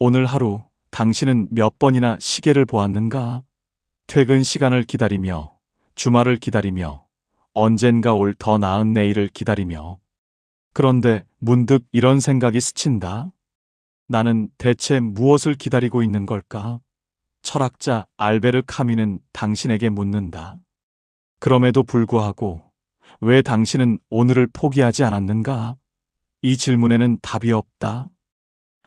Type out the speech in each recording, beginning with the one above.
오늘 하루 당신은 몇 번이나 시계를 보았는가? 퇴근 시간을 기다리며, 주말을 기다리며, 언젠가 올 더 나은 내일을 기다리며. 그런데 문득 이런 생각이 스친다. 나는 대체 무엇을 기다리고 있는 걸까? 철학자 알베르 카뮈는 당신에게 묻는다. 그럼에도 불구하고 왜 당신은 오늘을 포기하지 않았는가? 이 질문에는 답이 없다.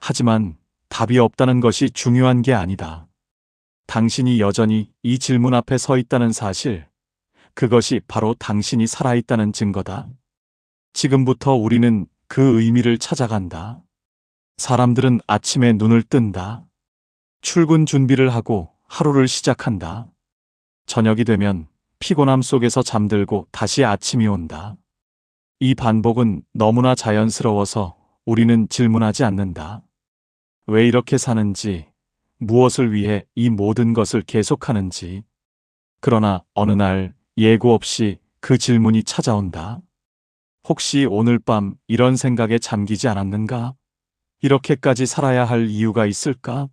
하지만 답이 없다는 것이 중요한 게 아니다. 당신이 여전히 이 질문 앞에 서 있다는 사실, 그것이 바로 당신이 살아있다는 증거다. 지금부터 우리는 그 의미를 찾아간다. 사람들은 아침에 눈을 뜬다. 출근 준비를 하고 하루를 시작한다. 저녁이 되면 피곤함 속에서 잠들고 다시 아침이 온다. 이 반복은 너무나 자연스러워서 우리는 질문하지 않는다. 왜 이렇게 사는지, 무엇을 위해 이 모든 것을 계속하는지. 그러나 어느 날 예고 없이 그 질문이 찾아온다. 혹시 오늘 밤 이런 생각에 잠기지 않았는가? 이렇게까지 살아야 할 이유가 있을까?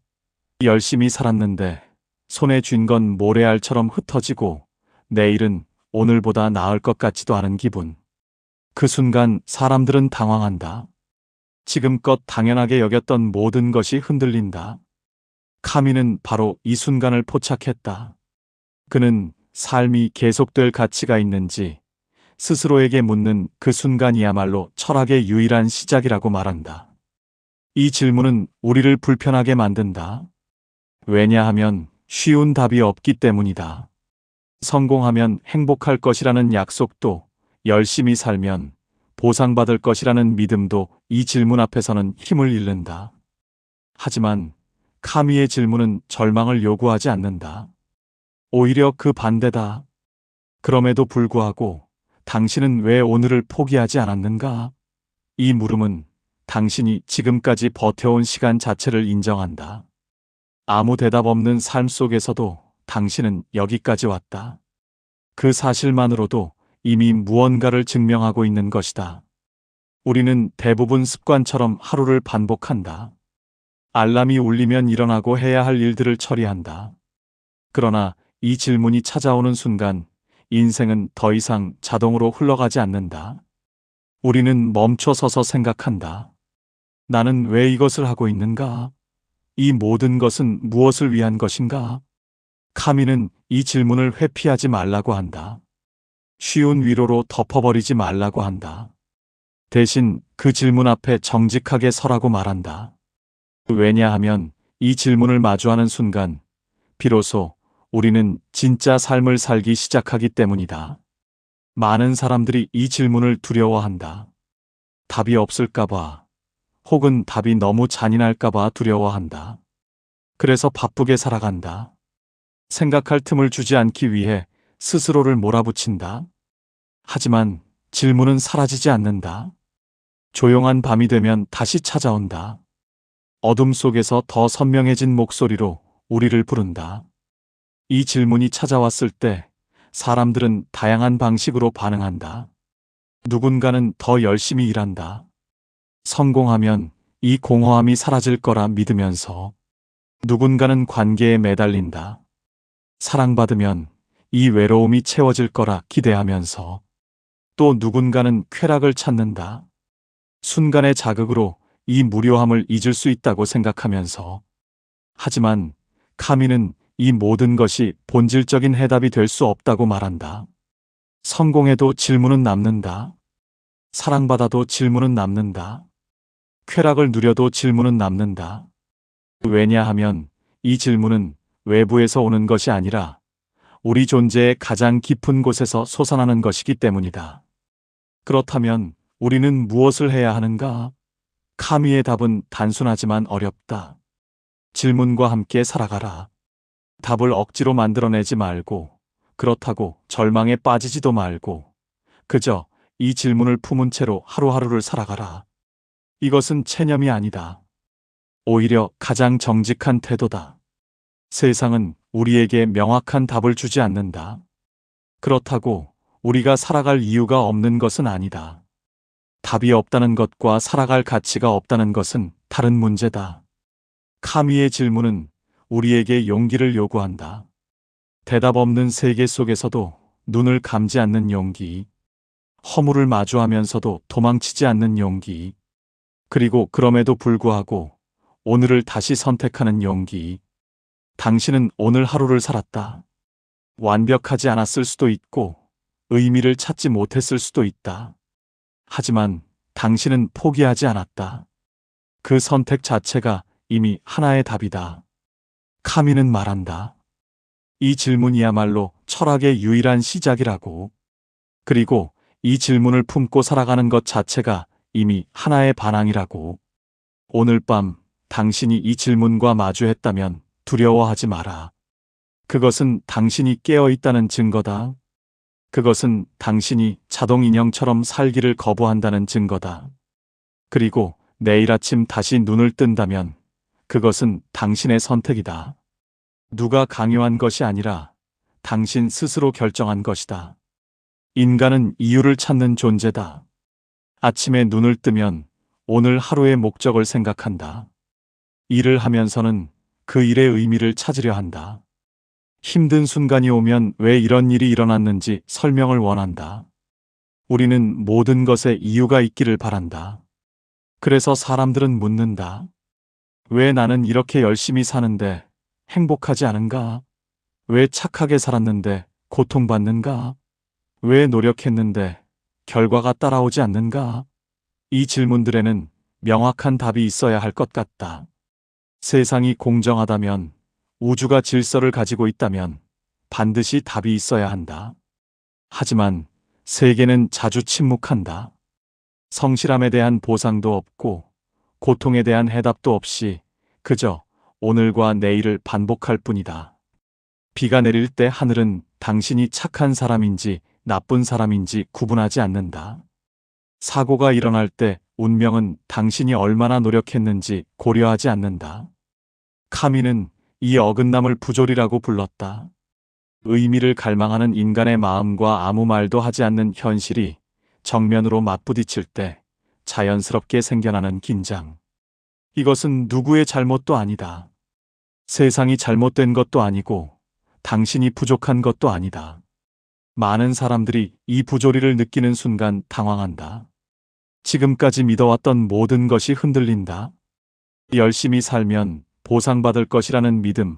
열심히 살았는데 손에 쥔 건 모래알처럼 흩어지고 내일은 오늘보다 나을 것 같지도 않은 기분. 그 순간 사람들은 당황한다. 지금껏 당연하게 여겼던 모든 것이 흔들린다. 카뮈는 바로 이 순간을 포착했다. 그는 삶이 계속될 가치가 있는지 스스로에게 묻는 그 순간이야말로 철학의 유일한 시작이라고 말한다. 이 질문은 우리를 불편하게 만든다. 왜냐하면 쉬운 답이 없기 때문이다. 성공하면 행복할 것이라는 약속도, 열심히 살면 보상받을 것이라는 믿음도 이 질문 앞에서는 힘을 잃는다. 하지만 카뮈의 질문은 절망을 요구하지 않는다. 오히려 그 반대다. 그럼에도 불구하고 당신은 왜 오늘을 포기하지 않았는가? 이 물음은 당신이 지금까지 버텨온 시간 자체를 인정한다. 아무 대답 없는 삶 속에서도 당신은 여기까지 왔다. 그 사실만으로도 이미 무언가를 증명하고 있는 것이다. 우리는 대부분 습관처럼 하루를 반복한다. 알람이 울리면 일어나고 해야 할 일들을 처리한다. 그러나 이 질문이 찾아오는 순간 인생은 더 이상 자동으로 흘러가지 않는다. 우리는 멈춰 서서 생각한다. 나는 왜 이것을 하고 있는가? 이 모든 것은 무엇을 위한 것인가? 카뮈는 이 질문을 회피하지 말라고 한다. 쉬운 위로로 덮어버리지 말라고 한다. 대신 그 질문 앞에 정직하게 서라고 말한다. 왜냐하면 이 질문을 마주하는 순간 비로소 우리는 진짜 삶을 살기 시작하기 때문이다. 많은 사람들이 이 질문을 두려워한다. 답이 없을까봐, 혹은 답이 너무 잔인할까봐 두려워한다. 그래서 바쁘게 살아간다. 생각할 틈을 주지 않기 위해 스스로를 몰아붙인다. 하지만 질문은 사라지지 않는다. 조용한 밤이 되면 다시 찾아온다. 어둠 속에서 더 선명해진 목소리로 우리를 부른다. 이 질문이 찾아왔을 때 사람들은 다양한 방식으로 반응한다. 누군가는 더 열심히 일한다. 성공하면 이 공허함이 사라질 거라 믿으면서. 누군가는 관계에 매달린다. 사랑받으면 이 외로움이 채워질 거라 기대하면서. 또 누군가는 쾌락을 찾는다. 순간의 자극으로 이 무료함을 잊을 수 있다고 생각하면서. 하지만 카뮈는 이 모든 것이 본질적인 해답이 될 수 없다고 말한다. 성공해도 질문은 남는다. 사랑받아도 질문은 남는다. 쾌락을 누려도 질문은 남는다. 왜냐하면 이 질문은 외부에서 오는 것이 아니라 우리 존재의 가장 깊은 곳에서 솟아나는 것이기 때문이다. 그렇다면 우리는 무엇을 해야 하는가? 카뮈의 답은 단순하지만 어렵다. 질문과 함께 살아가라. 답을 억지로 만들어내지 말고, 그렇다고 절망에 빠지지도 말고, 그저 이 질문을 품은 채로 하루하루를 살아가라. 이것은 체념이 아니다. 오히려 가장 정직한 태도다. 세상은 우리에게 명확한 답을 주지 않는다. 그렇다고 우리가 살아갈 이유가 없는 것은 아니다. 답이 없다는 것과 살아갈 가치가 없다는 것은 다른 문제다. 카미의 질문은 우리에게 용기를 요구한다. 대답 없는 세계 속에서도 눈을 감지 않는 용기, 허물을 마주하면서도 도망치지 않는 용기, 그리고 그럼에도 불구하고 오늘을 다시 선택하는 용기. 당신은 오늘 하루를 살았다. 완벽하지 않았을 수도 있고 의미를 찾지 못했을 수도 있다. 하지만 당신은 포기하지 않았다. 그 선택 자체가 이미 하나의 답이다. 카미는 말한다. 이 질문이야말로 철학의 유일한 시작이라고. 그리고 이 질문을 품고 살아가는 것 자체가 이미 하나의 반항이라고. 오늘 밤 당신이 이 질문과 마주했다면 두려워하지 마라. 그것은 당신이 깨어 있다는 증거다. 그것은 당신이 자동 인형처럼 살기를 거부한다는 증거다. 그리고 내일 아침 다시 눈을 뜬다면 그것은 당신의 선택이다. 누가 강요한 것이 아니라 당신 스스로 결정한 것이다. 인간은 이유를 찾는 존재다. 아침에 눈을 뜨면 오늘 하루의 목적을 생각한다. 일을 하면서는 그 일의 의미를 찾으려 한다. 힘든 순간이 오면 왜 이런 일이 일어났는지 설명을 원한다. 우리는 모든 것에 이유가 있기를 바란다. 그래서 사람들은 묻는다. 왜 나는 이렇게 열심히 사는데 행복하지 않은가? 왜 착하게 살았는데 고통받는가? 왜 노력했는데 결과가 따라오지 않는가? 이 질문들에는 명확한 답이 있어야 할 것 같다. 세상이 공정하다면, 우주가 질서를 가지고 있다면 반드시 답이 있어야 한다. 하지만 세계는 자주 침묵한다. 성실함에 대한 보상도 없고 고통에 대한 해답도 없이 그저 오늘과 내일을 반복할 뿐이다. 비가 내릴 때 하늘은 당신이 착한 사람인지 나쁜 사람인지 구분하지 않는다. 사고가 일어날 때 운명은 당신이 얼마나 노력했는지 고려하지 않는다. 카미는 이 어긋남을 부조리라고 불렀다. 의미를 갈망하는 인간의 마음과 아무 말도 하지 않는 현실이 정면으로 맞부딪힐 때 자연스럽게 생겨나는 긴장. 이것은 누구의 잘못도 아니다. 세상이 잘못된 것도 아니고 당신이 부족한 것도 아니다. 많은 사람들이 이 부조리를 느끼는 순간 당황한다. 지금까지 믿어왔던 모든 것이 흔들린다. 열심히 살면 보상받을 것이라는 믿음,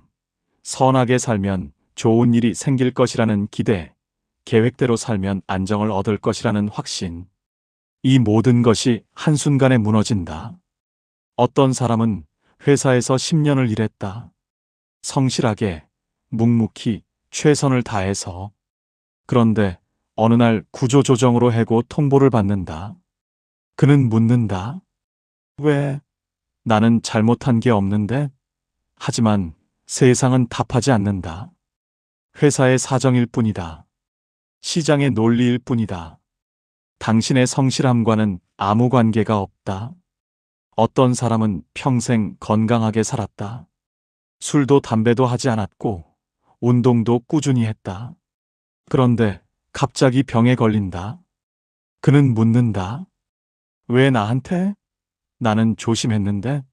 선하게 살면 좋은 일이 생길 것이라는 기대, 계획대로 살면 안정을 얻을 것이라는 확신. 이 모든 것이 한순간에 무너진다. 어떤 사람은 회사에서 10년을 일했다. 성실하게, 묵묵히, 최선을 다해서. 그런데 어느 날 구조조정으로 해고 통보를 받는다. 그는 묻는다. 왜? 나는 잘못한 게 없는데? 하지만 세상은 답하지 않는다. 회사의 사정일 뿐이다. 시장의 논리일 뿐이다. 당신의 성실함과는 아무 관계가 없다. 어떤 사람은 평생 건강하게 살았다. 술도 담배도 하지 않았고 운동도 꾸준히 했다. 그런데 갑자기 병에 걸린다. 그는 묻는다. 왜 나한테? 나는 조심했는데.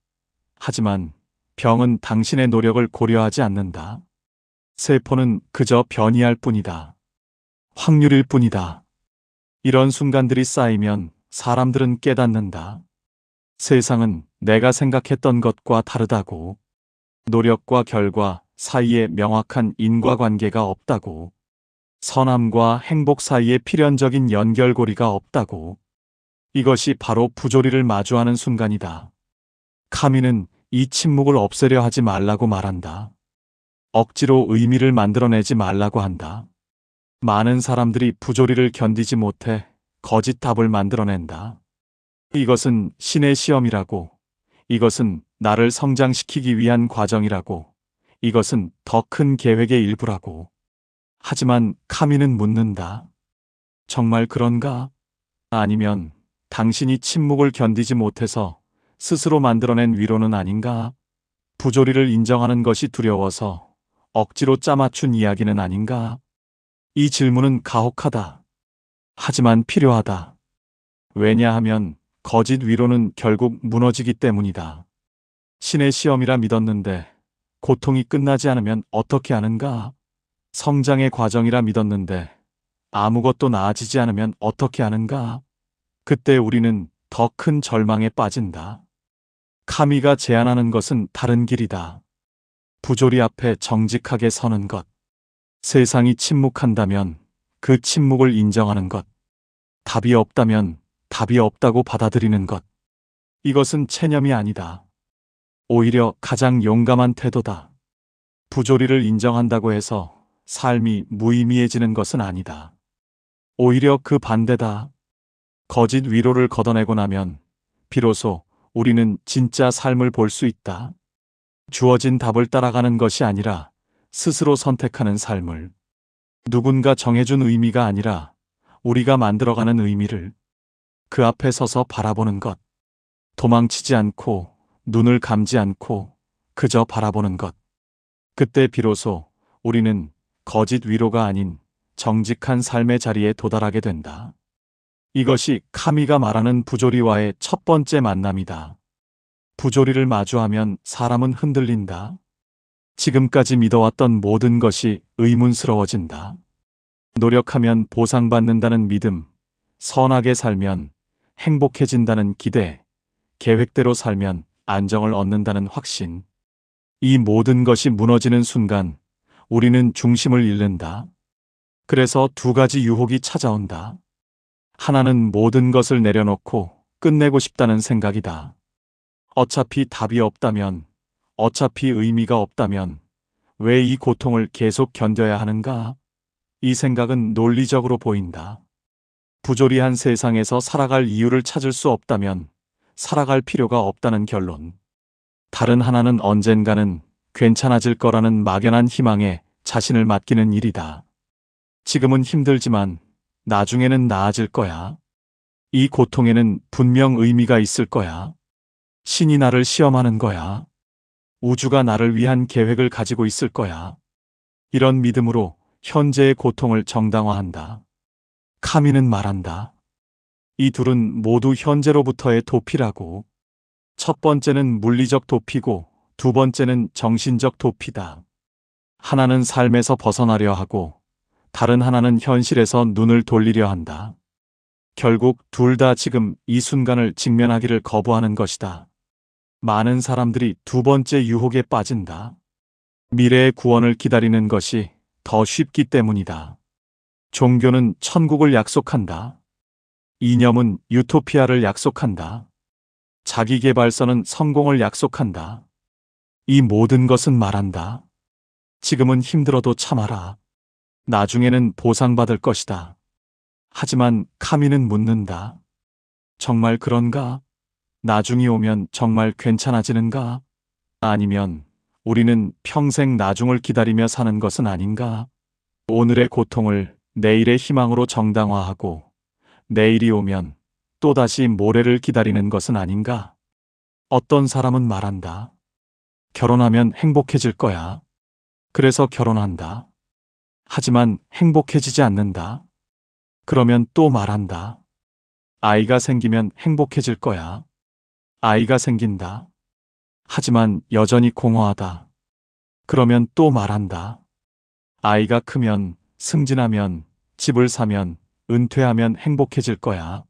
하지만 병은 당신의 노력을 고려하지 않는다. 세포는 그저 변이할 뿐이다. 확률일 뿐이다. 이런 순간들이 쌓이면 사람들은 깨닫는다. 세상은 내가 생각했던 것과 다르다고. 노력과 결과 사이에 명확한 인과관계가 없다고. 선함과 행복 사이에 필연적인 연결고리가 없다고. 이것이 바로 부조리를 마주하는 순간이다. 카미는 이 침묵을 없애려 하지 말라고 말한다. 억지로 의미를 만들어내지 말라고 한다. 많은 사람들이 부조리를 견디지 못해 거짓 답을 만들어낸다. 이것은 신의 시험이라고. 이것은 나를 성장시키기 위한 과정이라고. 이것은 더 큰 계획의 일부라고. 하지만 카미는 묻는다. 정말 그런가? 아니면 당신이 침묵을 견디지 못해서 스스로 만들어낸 위로는 아닌가? 부조리를 인정하는 것이 두려워서 억지로 짜맞춘 이야기는 아닌가? 이 질문은 가혹하다. 하지만 필요하다. 왜냐하면 거짓 위로는 결국 무너지기 때문이다. 신의 시험이라 믿었는데 고통이 끝나지 않으면 어떻게 하는가? 성장의 과정이라 믿었는데 아무것도 나아지지 않으면 어떻게 하는가? 그때 우리는 더 큰 절망에 빠진다. 카미가 제안하는 것은 다른 길이다. 부조리 앞에 정직하게 서는 것. 세상이 침묵한다면 그 침묵을 인정하는 것. 답이 없다면 답이 없다고 받아들이는 것. 이것은 체념이 아니다. 오히려 가장 용감한 태도다. 부조리를 인정한다고 해서 삶이 무의미해지는 것은 아니다. 오히려 그 반대다. 거짓 위로를 걷어내고 나면 비로소 우리는 진짜 삶을 볼 수 있다. 주어진 답을 따라가는 것이 아니라 스스로 선택하는 삶을. 누군가 정해준 의미가 아니라 우리가 만들어가는 의미를. 그 앞에 서서 바라보는 것. 도망치지 않고 눈을 감지 않고 그저 바라보는 것. 그때 비로소 우리는 거짓 위로가 아닌 정직한 삶의 자리에 도달하게 된다. 이것이 카미가 말하는 부조리와의 첫 번째 만남이다. 부조리를 마주하면 사람은 흔들린다. 지금까지 믿어왔던 모든 것이 의문스러워진다. 노력하면 보상받는다는 믿음, 선하게 살면 행복해진다는 기대, 계획대로 살면 안정을 얻는다는 확신. 이 모든 것이 무너지는 순간 우리는 중심을 잃는다. 그래서 두 가지 유혹이 찾아온다. 하나는 모든 것을 내려놓고 끝내고 싶다는 생각이다. 어차피 답이 없다면, 어차피 의미가 없다면 왜 이 고통을 계속 견뎌야 하는가? 이 생각은 논리적으로 보인다. 부조리한 세상에서 살아갈 이유를 찾을 수 없다면 살아갈 필요가 없다는 결론. 다른 하나는 언젠가는 괜찮아질 거라는 막연한 희망에 자신을 맡기는 일이다. 지금은 힘들지만 나중에는 나아질 거야. 이 고통에는 분명 의미가 있을 거야. 신이 나를 시험하는 거야. 우주가 나를 위한 계획을 가지고 있을 거야. 이런 믿음으로 현재의 고통을 정당화한다. 카미는 말한다. 이 둘은 모두 현재로부터의 도피라고. 첫 번째는 물리적 도피고 두 번째는 정신적 도피다. 하나는 삶에서 벗어나려 하고 다른 하나는 현실에서 눈을 돌리려 한다. 결국 둘 다 지금 이 순간을 직면하기를 거부하는 것이다. 많은 사람들이 두 번째 유혹에 빠진다. 미래의 구원을 기다리는 것이 더 쉽기 때문이다. 종교는 천국을 약속한다. 이념은 유토피아를 약속한다. 자기계발서는 성공을 약속한다. 이 모든 것은 말한다. 지금은 힘들어도 참아라. 나중에는 보상받을 것이다. 하지만 카미는 묻는다. 정말 그런가? 나중이 오면 정말 괜찮아지는가? 아니면 우리는 평생 나중을 기다리며 사는 것은 아닌가? 오늘의 고통을 내일의 희망으로 정당화하고 내일이 오면 또다시 모레를 기다리는 것은 아닌가? 어떤 사람은 말한다. 결혼하면 행복해질 거야. 그래서 결혼한다. 하지만 행복해지지 않는다. 그러면 또 말한다. 아이가 생기면 행복해질 거야. 아이가 생긴다. 하지만 여전히 공허하다. 그러면 또 말한다. 아이가 크면, 승진하면, 집을 사면, 은퇴하면 행복해질 거야.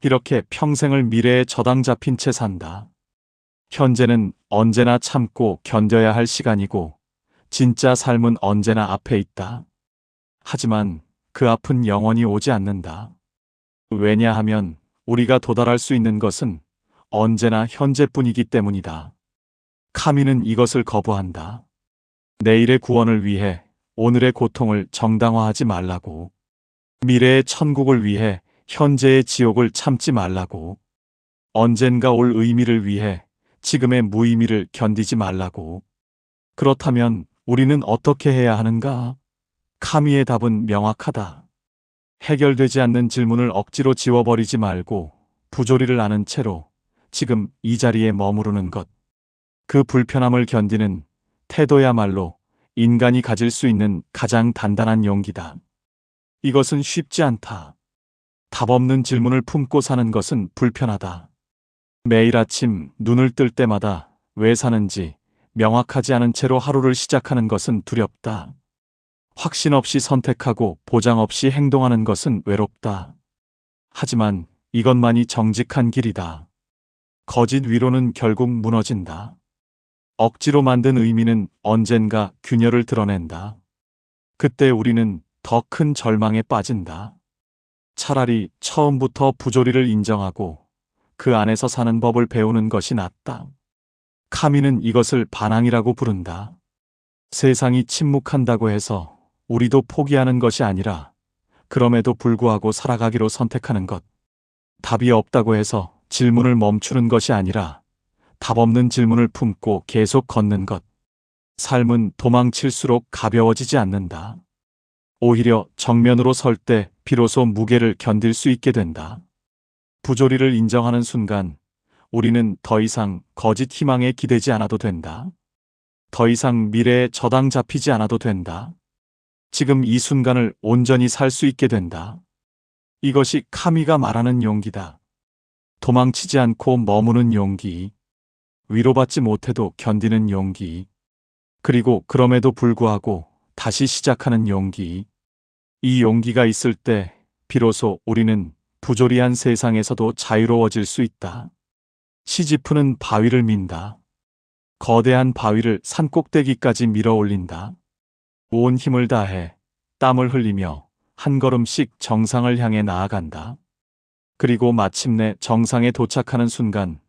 이렇게 평생을 미래에 저당 잡힌 채 산다. 현재는 언제나 참고 견뎌야 할 시간이고 진짜 삶은 언제나 앞에 있다. 하지만 그 앞은 영원히 오지 않는다. 왜냐하면 우리가 도달할 수 있는 것은 언제나 현재뿐이기 때문이다. 카미는 이것을 거부한다. 내일의 구원을 위해 오늘의 고통을 정당화하지 말라고. 미래의 천국을 위해 현재의 지옥을 참지 말라고. 언젠가 올 의미를 위해 지금의 무의미를 견디지 말라고. 그렇다면 우리는 어떻게 해야 하는가? 카미의 답은 명확하다. 해결되지 않는 질문을 억지로 지워버리지 말고 부조리를 아는 채로 지금 이 자리에 머무르는 것. 그 불편함을 견디는 태도야말로 인간이 가질 수 있는 가장 단단한 용기다. 이것은 쉽지 않다. 답 없는 질문을 품고 사는 것은 불편하다. 매일 아침 눈을 뜰 때마다 왜 사는지 명확하지 않은 채로 하루를 시작하는 것은 두렵다. 확신 없이 선택하고 보장 없이 행동하는 것은 외롭다. 하지만 이것만이 정직한 길이다. 거짓 위로는 결국 무너진다. 억지로 만든 의미는 언젠가 균열을 드러낸다. 그때 우리는 더 큰 절망에 빠진다. 차라리 처음부터 부조리를 인정하고 그 안에서 사는 법을 배우는 것이 낫다. 카미는 이것을 반항이라고 부른다. 세상이 침묵한다고 해서 우리도 포기하는 것이 아니라 그럼에도 불구하고 살아가기로 선택하는 것. 답이 없다고 해서 질문을 멈추는 것이 아니라 답 없는 질문을 품고 계속 걷는 것. 삶은 도망칠수록 가벼워지지 않는다. 오히려 정면으로 설 때 비로소 무게를 견딜 수 있게 된다. 부조리를 인정하는 순간 우리는 더 이상 거짓 희망에 기대지 않아도 된다. 더 이상 미래에 저당 잡히지 않아도 된다. 지금 이 순간을 온전히 살 수 있게 된다. 이것이 카미가 말하는 용기다. 도망치지 않고 머무는 용기. 위로받지 못해도 견디는 용기. 그리고 그럼에도 불구하고 다시 시작하는 용기. 이 용기가 있을 때 비로소 우리는 부조리한 세상에서도 자유로워질 수 있다. 시지프는 바위를 민다. 거대한 바위를 산 꼭대기까지 밀어 올린다. 온 힘을 다해 땀을 흘리며 한 걸음씩 정상을 향해 나아간다. 그리고 마침내 정상에 도착하는 순간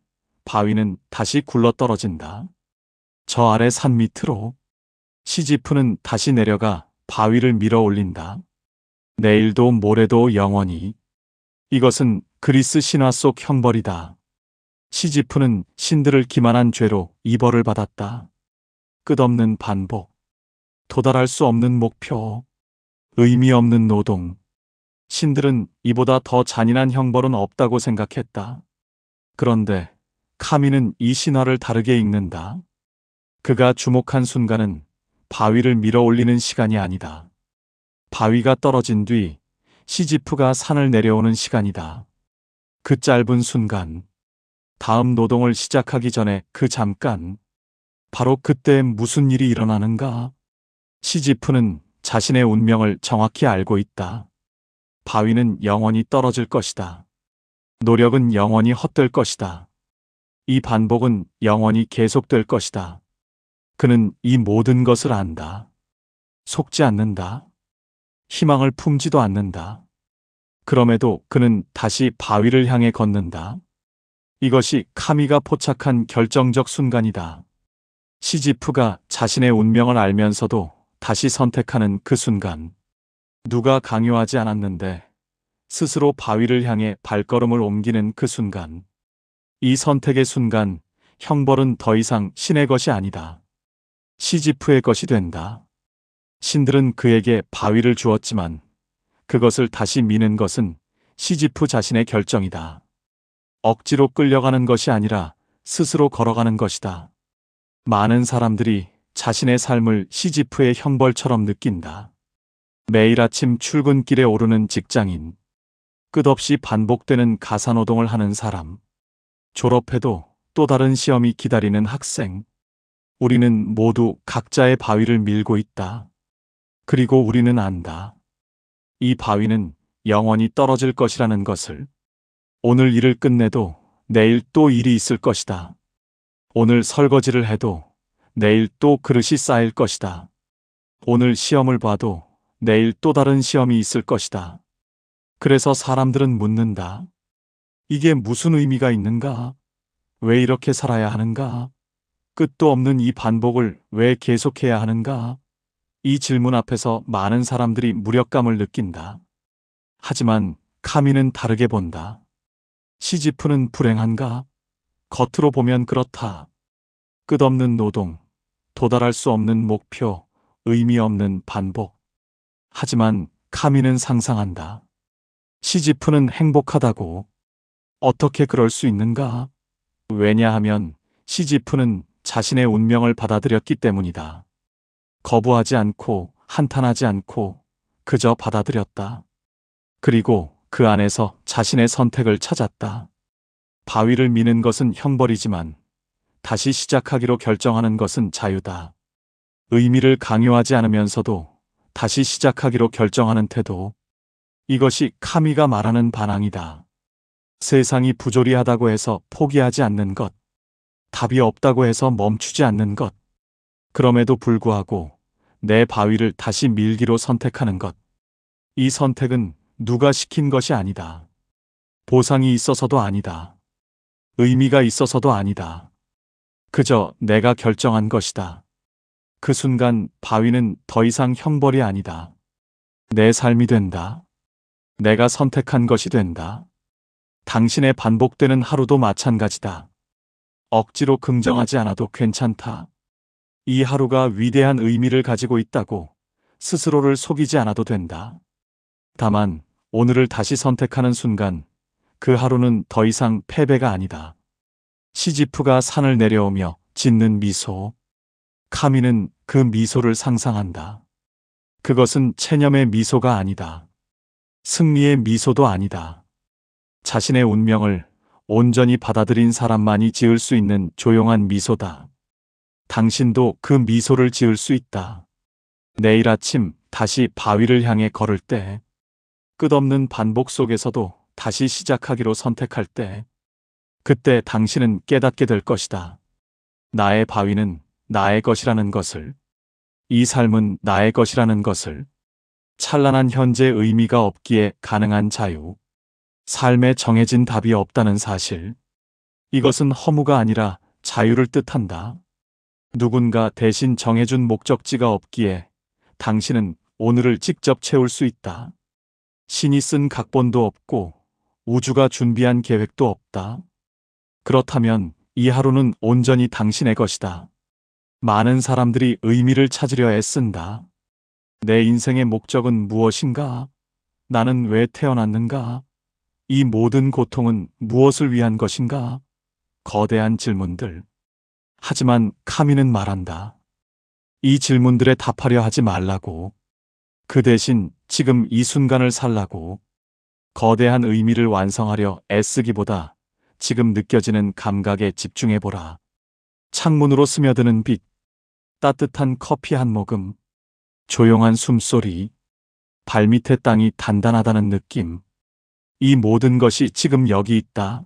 바위는 다시 굴러떨어진다. 저 아래 산 밑으로. 시지프는 다시 내려가 바위를 밀어 올린다. 내일도 모레도 영원히. 이것은 그리스 신화 속 형벌이다. 시지프는 신들을 기만한 죄로 이 벌을 받았다. 끝없는 반복. 도달할 수 없는 목표. 의미 없는 노동. 신들은 이보다 더 잔인한 형벌은 없다고 생각했다. 그런데 카미는 이 신화를 다르게 읽는다. 그가 주목한 순간은 바위를 밀어 올리는 시간이 아니다. 바위가 떨어진 뒤 시지프가 산을 내려오는 시간이다. 그 짧은 순간, 다음 노동을 시작하기 전에 그 잠깐, 바로 그때 무슨 일이 일어나는가? 시지프는 자신의 운명을 정확히 알고 있다. 바위는 영원히 떨어질 것이다. 노력은 영원히 헛될 것이다. 이 반복은 영원히 계속될 것이다. 그는 이 모든 것을 안다. 속지 않는다. 희망을 품지도 않는다. 그럼에도 그는 다시 바위를 향해 걷는다. 이것이 카미가 포착한 결정적 순간이다. 시지프가 자신의 운명을 알면서도 다시 선택하는 그 순간. 누가 강요하지 않았는데 스스로 바위를 향해 발걸음을 옮기는 그 순간. 이 선택의 순간 형벌은 더 이상 신의 것이 아니다. 시지프의 것이 된다. 신들은 그에게 바위를 주었지만 그것을 다시 미는 것은 시지프 자신의 결정이다. 억지로 끌려가는 것이 아니라 스스로 걸어가는 것이다. 많은 사람들이 자신의 삶을 시지프의 형벌처럼 느낀다. 매일 아침 출근길에 오르는 직장인, 끝없이 반복되는 가사노동을 하는 사람, 졸업해도 또 다른 시험이 기다리는 학생. 우리는 모두 각자의 바위를 밀고 있다. 그리고 우리는 안다. 이 바위는 영원히 떨어질 것이라는 것을. 오늘 일을 끝내도 내일 또 일이 있을 것이다. 오늘 설거지를 해도 내일 또 그릇이 쌓일 것이다. 오늘 시험을 봐도 내일 또 다른 시험이 있을 것이다. 그래서 사람들은 묻는다. 이게 무슨 의미가 있는가? 왜 이렇게 살아야 하는가? 끝도 없는 이 반복을 왜 계속해야 하는가? 이 질문 앞에서 많은 사람들이 무력감을 느낀다. 하지만 카미는 다르게 본다. 시지프는 불행한가? 겉으로 보면 그렇다. 끝없는 노동, 도달할 수 없는 목표, 의미 없는 반복. 하지만 카미는 상상한다. 시지프는 행복하다고. 어떻게 그럴 수 있는가? 왜냐하면 시지프는 자신의 운명을 받아들였기 때문이다. 거부하지 않고 한탄하지 않고 그저 받아들였다. 그리고 그 안에서 자신의 선택을 찾았다. 바위를 미는 것은 형벌이지만 다시 시작하기로 결정하는 것은 자유다. 의미를 강요하지 않으면서도 다시 시작하기로 결정하는 태도. 이것이 카미가 말하는 반항이다. 세상이 부조리하다고 해서 포기하지 않는 것. 답이 없다고 해서 멈추지 않는 것. 그럼에도 불구하고 내 바위를 다시 밀기로 선택하는 것. 이 선택은 누가 시킨 것이 아니다. 보상이 있어서도 아니다. 의미가 있어서도 아니다. 그저 내가 결정한 것이다. 그 순간 바위는 더 이상 형벌이 아니다. 내 삶이 된다. 내가 선택한 것이 된다. 당신의 반복되는 하루도 마찬가지다. 억지로 긍정하지 않아도 괜찮다. 이 하루가 위대한 의미를 가지고 있다고 스스로를 속이지 않아도 된다. 다만 오늘을 다시 선택하는 순간 그 하루는 더 이상 패배가 아니다. 시지프가 산을 내려오며 짓는 미소. 카미는 그 미소를 상상한다. 그것은 체념의 미소가 아니다. 승리의 미소도 아니다. 자신의 운명을 온전히 받아들인 사람만이 지을 수 있는 조용한 미소다. 당신도 그 미소를 지을 수 있다. 내일 아침 다시 바위를 향해 걸을 때, 끝없는 반복 속에서도 다시 시작하기로 선택할 때, 그때 당신은 깨닫게 될 것이다. 나의 바위는 나의 것이라는 것을, 이 삶은 나의 것이라는 것을, 찬란한 현재의 의미가 없기에 가능한 자유, 삶에 정해진 답이 없다는 사실. 이것은 허무가 아니라 자유를 뜻한다. 누군가 대신 정해준 목적지가 없기에 당신은 오늘을 직접 채울 수 있다. 신이 쓴 각본도 없고 우주가 준비한 계획도 없다. 그렇다면 이 하루는 온전히 당신의 것이다. 많은 사람들이 의미를 찾으려 애쓴다. 내 인생의 목적은 무엇인가? 나는 왜 태어났는가? 이 모든 고통은 무엇을 위한 것인가? 거대한 질문들. 하지만 카미는 말한다. 이 질문들에 답하려 하지 말라고. 그 대신 지금 이 순간을 살라고. 거대한 의미를 완성하려 애쓰기보다 지금 느껴지는 감각에 집중해보라. 창문으로 스며드는 빛, 따뜻한 커피 한 모금, 조용한 숨소리, 발밑의 땅이 단단하다는 느낌. 이 모든 것이 지금 여기 있다.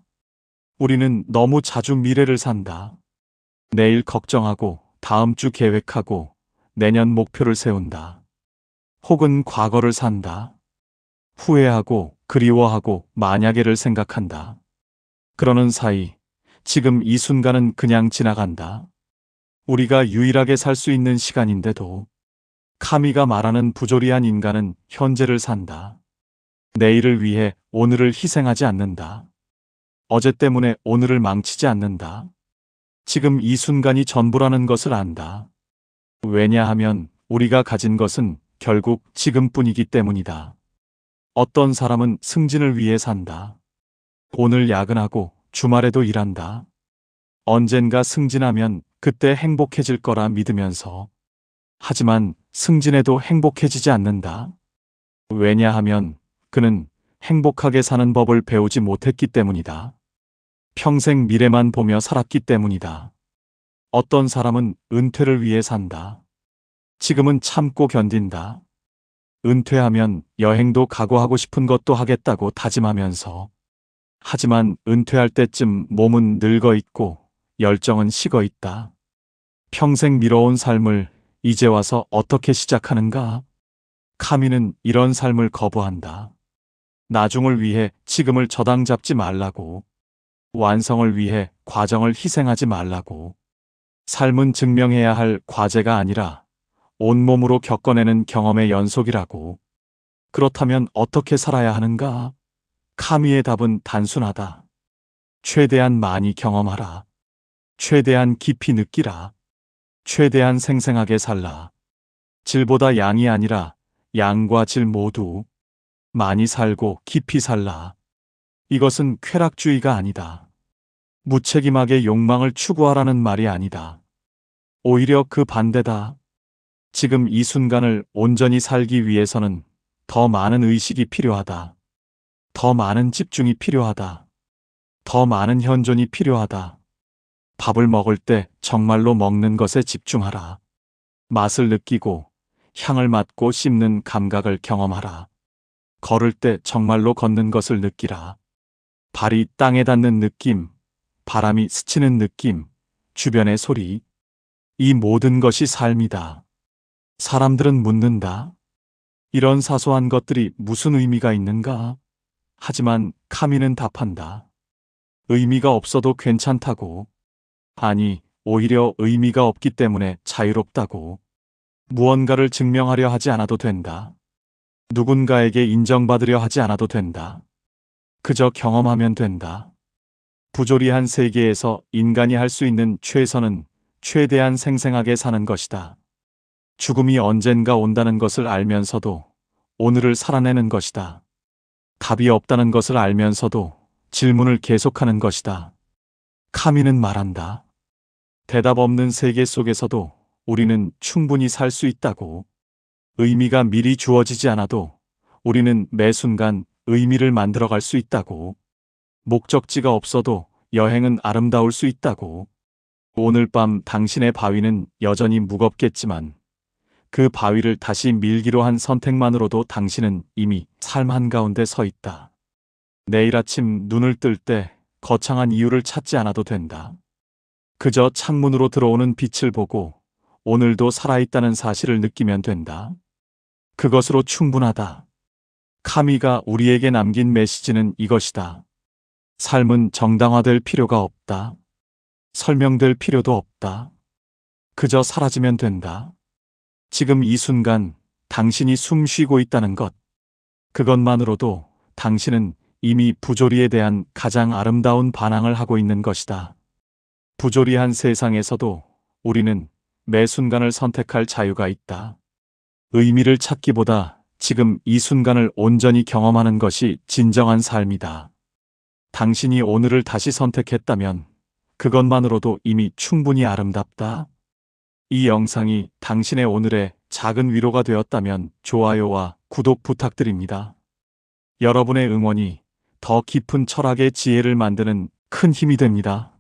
우리는 너무 자주 미래를 산다. 내일 걱정하고, 다음 주 계획하고, 내년 목표를 세운다. 혹은 과거를 산다. 후회하고, 그리워하고, 만약에를 생각한다. 그러는 사이, 지금 이 순간은 그냥 지나간다. 우리가 유일하게 살 수 있는 시간인데도, 카미가 말하는 부조리한 인간은 현재를 산다. 내일을 위해 오늘을 희생하지 않는다. 어제 때문에 오늘을 망치지 않는다. 지금 이 순간이 전부라는 것을 안다. 왜냐하면 우리가 가진 것은 결국 지금뿐이기 때문이다. 어떤 사람은 승진을 위해 산다. 오늘 야근하고 주말에도 일한다. 언젠가 승진하면 그때 행복해질 거라 믿으면서. 하지만 승진해도 행복해지지 않는다. 왜냐하면 그는 행복하게 사는 법을 배우지 못했기 때문이다. 평생 미래만 보며 살았기 때문이다. 어떤 사람은 은퇴를 위해 산다. 지금은 참고 견딘다. 은퇴하면 여행도 가고 하고 싶은 것도 하겠다고 다짐하면서. 하지만 은퇴할 때쯤 몸은 늙어 있고 열정은 식어 있다. 평생 미뤄온 삶을 이제 와서 어떻게 시작하는가? 카미는 이런 삶을 거부한다. 나중을 위해 지금을 저당 잡지 말라고. 완성을 위해 과정을 희생하지 말라고. 삶은 증명해야 할 과제가 아니라 온몸으로 겪어내는 경험의 연속이라고. 그렇다면 어떻게 살아야 하는가? 카미의 답은 단순하다. 최대한 많이 경험하라. 최대한 깊이 느끼라. 최대한 생생하게 살라. 질보다 양이 아니라 양과 질 모두. 많이 살고 깊이 살라. 이것은 쾌락주의가 아니다. 무책임하게 욕망을 추구하라는 말이 아니다. 오히려 그 반대다. 지금 이 순간을 온전히 살기 위해서는 더 많은 의식이 필요하다. 더 많은 집중이 필요하다. 더 많은 현존이 필요하다. 밥을 먹을 때 정말로 먹는 것에 집중하라. 맛을 느끼고 향을 맡고 씹는 감각을 경험하라. 걸을 때 정말로 걷는 것을 느끼라. 발이 땅에 닿는 느낌, 바람이 스치는 느낌, 주변의 소리. 이 모든 것이 삶이다. 사람들은 묻는다. 이런 사소한 것들이 무슨 의미가 있는가? 하지만 카미는 답한다. 의미가 없어도 괜찮다고. 아니, 오히려 의미가 없기 때문에 자유롭다고. 무언가를 증명하려 하지 않아도 된다. 누군가에게 인정받으려 하지 않아도 된다. 그저 경험하면 된다. 부조리한 세계에서 인간이 할 수 있는 최선은 최대한 생생하게 사는 것이다. 죽음이 언젠가 온다는 것을 알면서도 오늘을 살아내는 것이다. 답이 없다는 것을 알면서도 질문을 계속하는 것이다. 카미는 말한다. 대답 없는 세계 속에서도 우리는 충분히 살 수 있다고. 의미가 미리 주어지지 않아도 우리는 매 순간 의미를 만들어갈 수 있다고. 목적지가 없어도 여행은 아름다울 수 있다고. 오늘 밤 당신의 바위는 여전히 무겁겠지만 그 바위를 다시 밀기로 한 선택만으로도 당신은 이미 삶 한가운데 서 있다. 내일 아침 눈을 뜰 때 거창한 이유를 찾지 않아도 된다. 그저 창문으로 들어오는 빛을 보고 오늘도 살아있다는 사실을 느끼면 된다. 그것으로 충분하다. 카미가 우리에게 남긴 메시지는 이것이다. 삶은 정당화될 필요가 없다. 설명될 필요도 없다. 그저 사라지면 된다. 지금 이 순간 당신이 숨 쉬고 있다는 것. 그것만으로도 당신은 이미 부조리에 대한 가장 아름다운 반항을 하고 있는 것이다. 부조리한 세상에서도 우리는 매 순간을 선택할 자유가 있다. 의미를 찾기보다 지금 이 순간을 온전히 경험하는 것이 진정한 삶이다. 당신이 오늘을 다시 선택했다면 그것만으로도 이미 충분히 아름답다. 이 영상이 당신의 오늘의 작은 위로가 되었다면 좋아요와 구독 부탁드립니다. 여러분의 응원이 더 깊은 철학의 지혜를 만드는 큰 힘이 됩니다.